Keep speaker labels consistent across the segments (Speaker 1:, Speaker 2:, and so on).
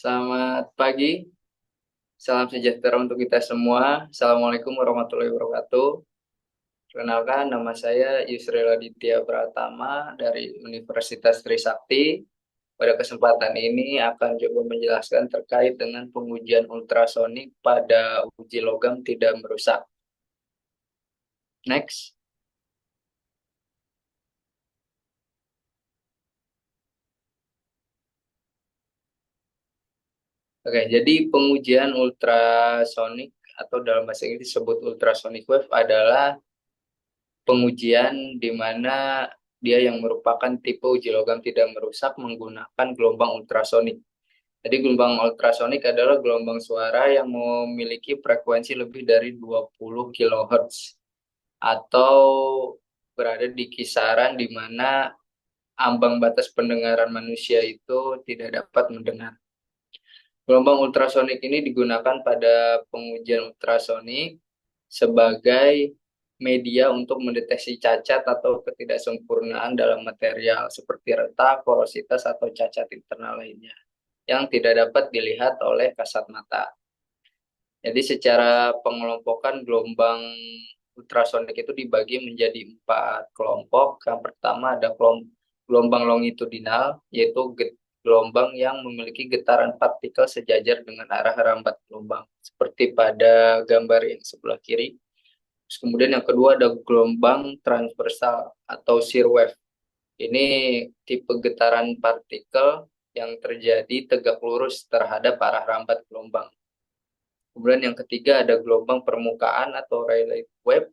Speaker 1: Selamat pagi, salam sejahtera untuk kita semua. Assalamualaikum warahmatullahi wabarakatuh. Perkenalkan, nama saya Yusril Aditya Pratama dari Universitas Trisakti. Pada kesempatan ini akan coba menjelaskan terkait dengan pengujian ultrasonik pada uji logam tidak merusak. Next. Oke, jadi pengujian ultrasonik atau dalam bahasa Inggris disebut ultrasonic wave adalah pengujian di mana dia yang merupakan tipe uji logam tidak merusak menggunakan gelombang ultrasonik. Jadi gelombang ultrasonik adalah gelombang suara yang memiliki frekuensi lebih dari 20 kHz atau berada di kisaran di mana ambang batas pendengaran manusia itu tidak dapat mendengar. Gelombang ultrasonik ini digunakan pada pengujian ultrasonik sebagai media untuk mendeteksi cacat atau ketidaksempurnaan dalam material seperti retak, porositas, atau cacat internal lainnya yang tidak dapat dilihat oleh kasat mata. Jadi secara pengelompokan gelombang ultrasonik itu dibagi menjadi 4 kelompok. Yang pertama ada gelombang longitudinal, yaitu gelombang yang memiliki getaran partikel sejajar dengan arah rambat gelombang, seperti pada gambar yang sebelah kiri. Terus kemudian yang kedua ada gelombang transversal atau shear wave. Ini tipe getaran partikel yang terjadi tegak lurus terhadap arah rambat gelombang. Kemudian yang ketiga ada gelombang permukaan atau Rayleigh wave,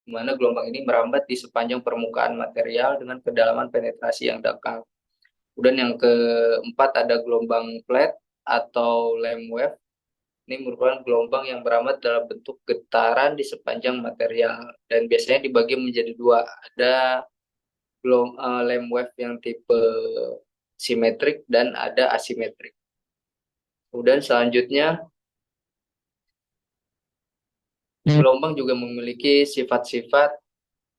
Speaker 1: di mana gelombang ini merambat di sepanjang permukaan material dengan kedalaman penetrasi yang dangkal. Kemudian yang keempat ada gelombang flat atau Lamb wave. Ini merupakan gelombang yang merambat dalam bentuk getaran di sepanjang material dan biasanya dibagi menjadi dua. Ada Lamb wave yang tipe simetrik dan ada asimetrik. Kemudian selanjutnya gelombang juga memiliki sifat-sifat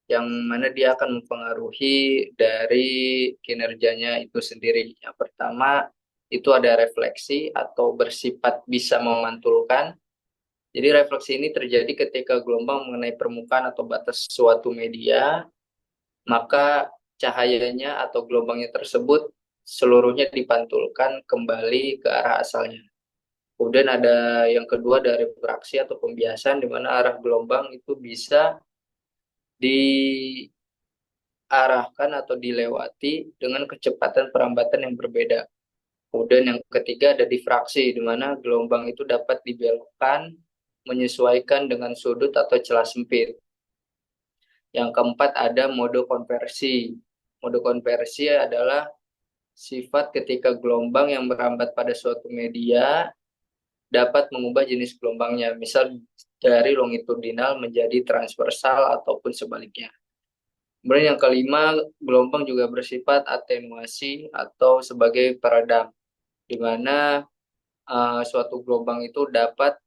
Speaker 1: yang mana dia akan mempengaruhi dari kinerjanya itu sendiri. Yang pertama itu ada refleksi atau bersifat bisa memantulkan. Jadi refleksi ini terjadi ketika gelombang mengenai permukaan atau batas suatu media, maka cahayanya atau gelombangnya tersebut seluruhnya dipantulkan kembali ke arah asalnya. Kemudian ada yang kedua dari refraksi atau pembiasan, di mana arah gelombang itu bisa diarahkan atau dilewati dengan kecepatan perambatan yang berbeda. Kemudian yang ketiga ada difraksi, di mana gelombang itu dapat dibelokkan menyesuaikan dengan sudut atau celah sempit. Yang keempat ada mode konversi. Mode konversi adalah sifat ketika gelombang yang merambat pada suatu media dapat mengubah jenis gelombangnya, misal dari longitudinal menjadi transversal ataupun sebaliknya. Kemudian yang kelima, gelombang juga bersifat atenuasi atau sebagai peredam, di mana suatu gelombang itu dapat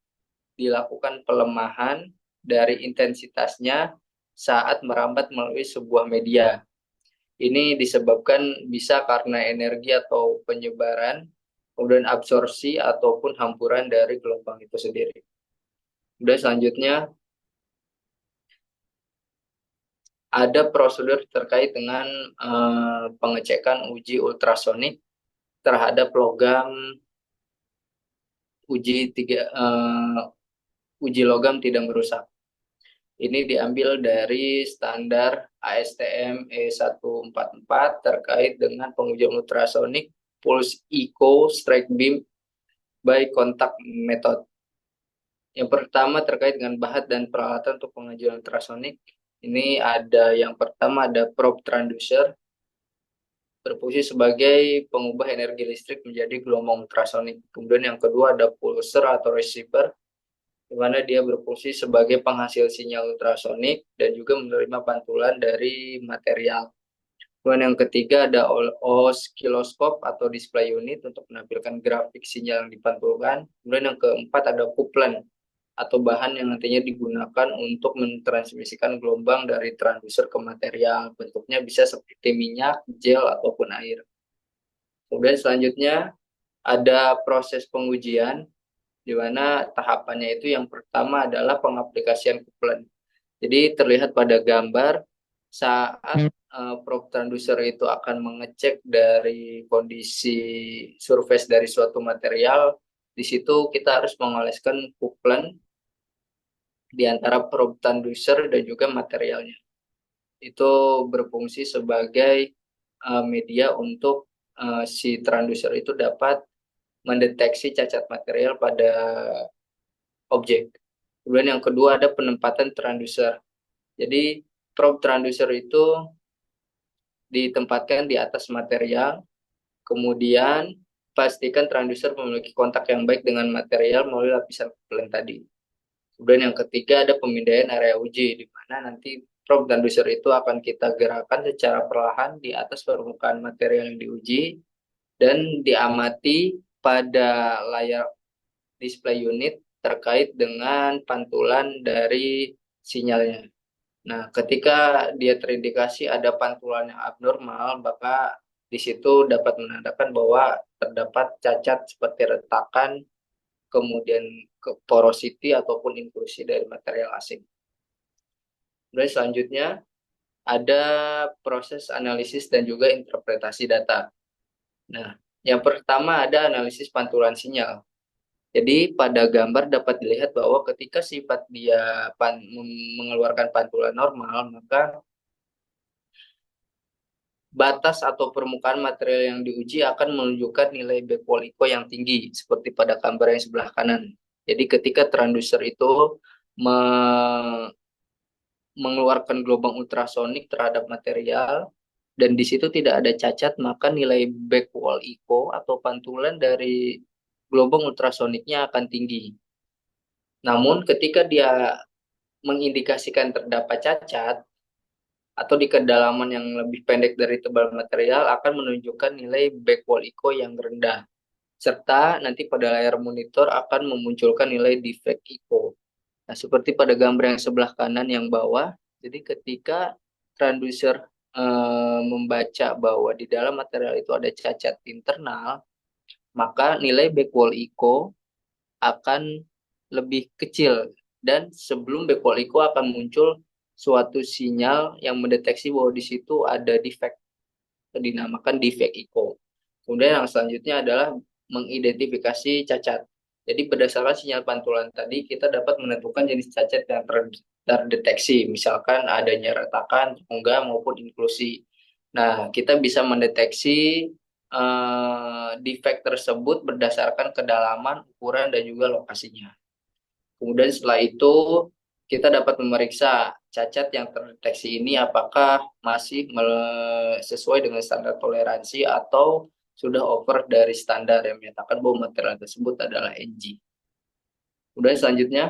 Speaker 1: dilakukan pelemahan dari intensitasnya saat merambat melalui sebuah media. Ini disebabkan bisa karena energi atau penyebaran, kemudian absorpsi ataupun hampuran dari gelombang itu sendiri. Kemudian selanjutnya ada prosedur terkait dengan pengecekan uji ultrasonik terhadap logam uji logam tidak merusak. Ini diambil dari standar ASTM E144 terkait dengan pengujian ultrasonik pulse echo strike beam by contact method. Yang pertama terkait dengan bahan dan peralatan untuk pengujian ultrasonik. Ini ada yang pertama ada probe transducer, berfungsi sebagai pengubah energi listrik menjadi gelombang ultrasonik. Kemudian yang kedua ada pulser atau receiver, di mana dia berfungsi sebagai penghasil sinyal ultrasonik dan juga menerima pantulan dari material. Kemudian yang ketiga ada oskiloscope atau display unit untuk menampilkan grafik sinyal yang dipantulkan. Kemudian yang keempat ada couplant atau bahan yang nantinya digunakan untuk mentransmisikan gelombang dari transducer ke material. Bentuknya bisa seperti minyak, gel, ataupun air. Kemudian selanjutnya ada proses pengujian di mana tahapannya itu yang pertama adalah pengaplikasian couplant. Jadi terlihat pada gambar saat probe transducer itu akan mengecek dari kondisi surface dari suatu material, di situ kita harus mengoleskan couplant di antara probe transducer dan juga materialnya. Itu berfungsi sebagai media untuk si transducer itu dapat mendeteksi cacat material pada objek. Kemudian yang kedua ada penempatan transducer. Jadi probe transducer itu ditempatkan di atas material, kemudian pastikan transducer memiliki kontak yang baik dengan material melalui lapisan couplant tadi. Kemudian yang ketiga ada pemindaian area uji, di mana nanti probe transducer itu akan kita gerakkan secara perlahan di atas permukaan material yang diuji dan diamati pada layar display unit terkait dengan pantulan dari sinyalnya. Nah, ketika dia terindikasi ada pantulan yang abnormal, maka di situ dapat menandakan bahwa terdapat cacat seperti retakan, kemudian porosity ataupun inklusi dari material asing. Kemudian selanjutnya ada proses analisis dan juga interpretasi data. Nah, yang pertama ada analisis pantulan sinyal. Jadi pada gambar dapat dilihat bahwa ketika sifat dia mengeluarkan pantulan normal, maka batas atau permukaan material yang diuji akan menunjukkan nilai backwall echo yang tinggi, seperti pada gambar yang sebelah kanan. Jadi ketika transducer itu mengeluarkan gelombang ultrasonik terhadap material, dan di situ tidak ada cacat, maka nilai backwall echo atau pantulan dari gelombang ultrasoniknya akan tinggi. Namun ketika dia mengindikasikan terdapat cacat, atau di kedalaman yang lebih pendek dari tebal material akan menunjukkan nilai backwall echo yang rendah. Serta nanti pada layar monitor akan memunculkan nilai defect echo. Nah, seperti pada gambar yang sebelah kanan yang bawah, jadi ketika transducer membaca bahwa di dalam material itu ada cacat internal, maka nilai backwall echo akan lebih kecil, dan sebelum backwall echo akan muncul suatu sinyal yang mendeteksi bahwa di situ ada defect, dinamakan defect echo. Kemudian yang selanjutnya adalah mengidentifikasi cacat. Jadi berdasarkan sinyal pantulan tadi kita dapat menentukan jenis cacat yang terdeteksi, misalkan adanya retakan, rongga maupun inklusi. Nah, kita bisa mendeteksi defect tersebut berdasarkan kedalaman, ukuran, dan juga lokasinya. Kemudian setelah itu kita dapat memeriksa cacat yang terdeteksi ini apakah masih sesuai dengan standar toleransi atau sudah over dari standar yang menyatakan bahwa material tersebut adalah NG. Kemudian selanjutnya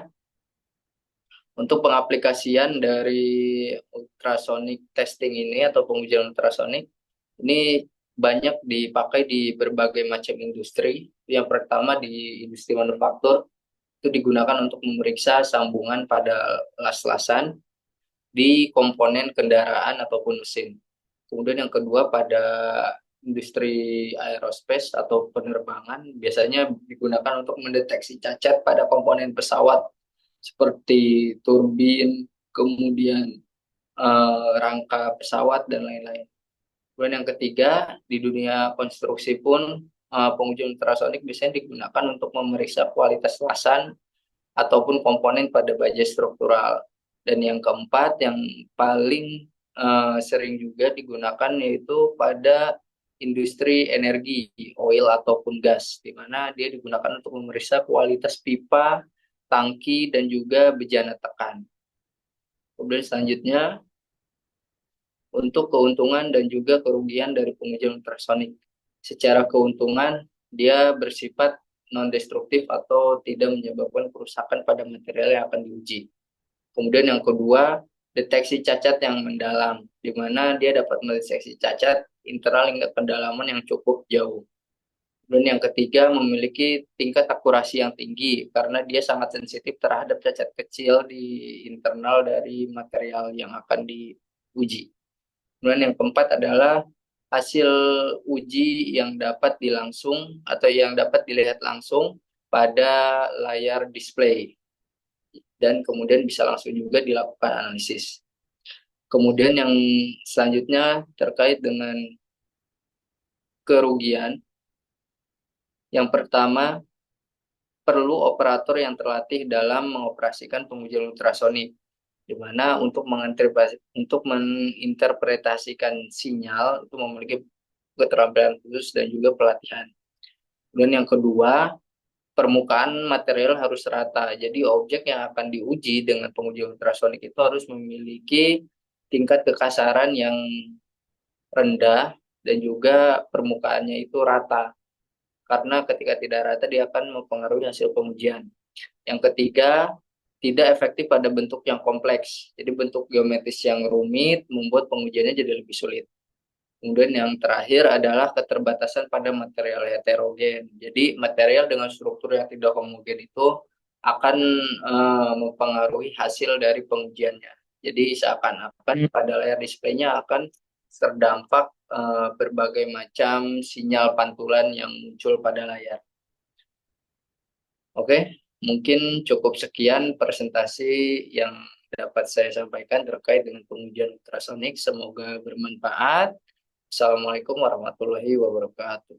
Speaker 1: untuk pengaplikasian dari ultrasonic testing ini atau pengujian ultrasonic ini banyak dipakai di berbagai macam industri. Yang pertama di industri manufaktur, itu digunakan untuk memeriksa sambungan pada las-lasan di komponen kendaraan ataupun mesin. Kemudian yang kedua pada industri aerospace atau penerbangan biasanya digunakan untuk mendeteksi cacat pada komponen pesawat seperti turbin, kemudian rangka pesawat dan lain-lain. Kemudian yang ketiga di dunia konstruksi pun pengujian ultrasonik biasanya digunakan untuk memeriksa kualitas lasan ataupun komponen pada baja struktural. Dan yang keempat yang paling sering juga digunakan yaitu pada industri energi, oil ataupun gas, di mana dia digunakan untuk memeriksa kualitas pipa, tangki, dan juga bejana tekan. Kemudian selanjutnya untuk keuntungan dan juga kerugian dari pengujian ultrasonik. Secara keuntungan, dia bersifat non-destruktif atau tidak menyebabkan kerusakan pada material yang akan diuji. Kemudian yang kedua, deteksi cacat yang mendalam, di mana dia dapat mendeteksi cacat internal hingga kedalaman yang cukup jauh. Kemudian yang ketiga, memiliki tingkat akurasi yang tinggi, karena dia sangat sensitif terhadap cacat kecil di internal dari material yang akan diuji. Kemudian yang keempat adalah hasil uji yang dapat dilihat langsung pada layar display, dan kemudian bisa langsung juga dilakukan analisis. Kemudian yang selanjutnya terkait dengan kerugian. Yang pertama, perlu operator yang terlatih dalam mengoperasikan pengujian ultrasonik, di mana untuk menginterpretasikan sinyal itu memiliki keterampilan khusus dan juga pelatihan. Dan yang kedua, permukaan material harus rata. Jadi objek yang akan diuji dengan pengujian ultrasonik itu harus memiliki tingkat kekasaran yang rendah dan juga permukaannya itu rata. Karena ketika tidak rata dia akan mempengaruhi hasil pengujian. Yang ketiga, tidak efektif pada bentuk yang kompleks. Jadi bentuk geometris yang rumit membuat pengujiannya jadi lebih sulit. Kemudian yang terakhir adalah keterbatasan pada material heterogen. Jadi material dengan struktur yang tidak homogen itu akan mempengaruhi hasil dari pengujiannya. Jadi seakan-akan pada layar displaynya akan terdampak berbagai macam sinyal pantulan yang muncul pada layar. Oke, mungkin cukup sekian presentasi yang dapat saya sampaikan terkait dengan pengujian ultrasonik. Semoga bermanfaat. Assalamualaikum warahmatullahi wabarakatuh.